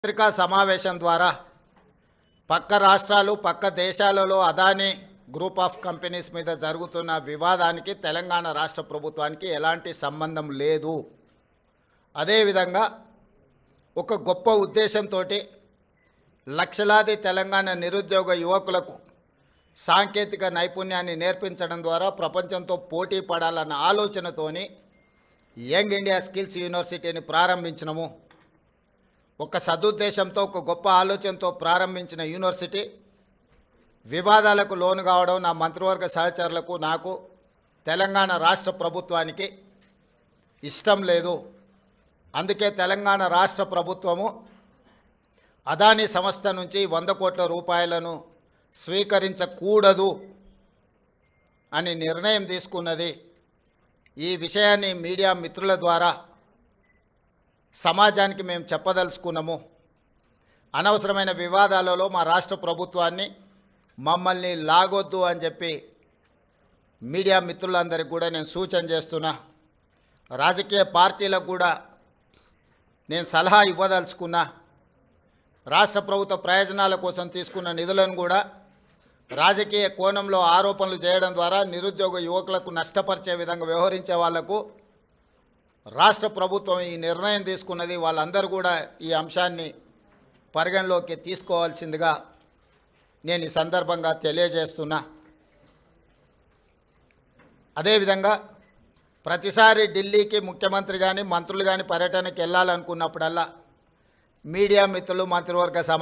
పత్రికా సమావేశం ద్వారా పక్క రాష్ట్రాలు పక్క దేశాలలో అదానీ గ్రూప్ ఆఫ్ కంపెనీస్ మీద జరుగుతున్న వివాదానికి తెలంగాణ రాష్ట్ర ప్రభుత్వానికి ఎలాంటి సంబంధం లేదు. అదేవిధంగా ఒక గొప్ప ఉద్దేశంతో లక్షలాది తెలంగాణ నిరుద్యోగ యువకులకు సాంకేతిక నైపుణ్యాన్ని నేర్పించడం ద్వారా ప్రపంచంతో పోటీ పడాలన్న ఆలోచనతోని యంగ్ ఇండియా స్కిల్స్ యూనివర్సిటీని ప్రారంభించినము. ఒక సదుద్దేశంతో ఒక గొప్ప ఆలోచనతో ప్రారంభించిన యూనివర్సిటీ వివాదాలకు లోను కావడం నా మంత్రివర్గ సహచరులకు నాకు తెలంగాణ రాష్ట్ర ప్రభుత్వానికి ఇష్టం లేదు. అందుకే తెలంగాణ రాష్ట్ర ప్రభుత్వము అదానీ సంస్థ నుంచి 100 కోట్ల రూపాయలను స్వీకరించకూడదు అని నిర్ణయం తీసుకున్నది. ఈ విషయాన్ని మీడియా మిత్రుల ద్వారా సమాజానికి మేము చెప్పదలుచుకున్నాము. అనవసరమైన వివాదాలలో మా రాష్ట్ర ప్రభుత్వాన్ని మమ్మల్ని లాగొద్దు అని చెప్పి మీడియా మిత్రులందరికీ కూడా నేను సూచన చేస్తున్నా. రాజకీయ పార్టీలకు కూడా నేను సలహా ఇవ్వదలుచుకున్నా. రాష్ట్ర ప్రభుత్వ ప్రయోజనాల కోసం తీసుకున్న నిధులను కూడా రాజకీయ కోణంలో ఆరోపణలు చేయడం ద్వారా నిరుద్యోగ యువకులకు నష్టపరిచే విధంగా వ్యవహరించే వాళ్లకు రాష్ట్ర ప్రభుత్వం ఈ నిర్ణయం తీసుకున్నది. వాళ్ళందరూ కూడా ఈ అంశాన్ని పరిగణలోకి తీసుకోవాల్సిందిగా నేను ఈ సందర్భంగా తెలియజేస్తున్నా. అదేవిధంగా ప్రతిసారి ఢిల్లీకి ముఖ్యమంత్రి కానీ మంత్రులు కానీ పర్యటనకి వెళ్ళాలనుకున్నప్పుడల్లా మీడియా మిత్రులు మంత్రివర్గ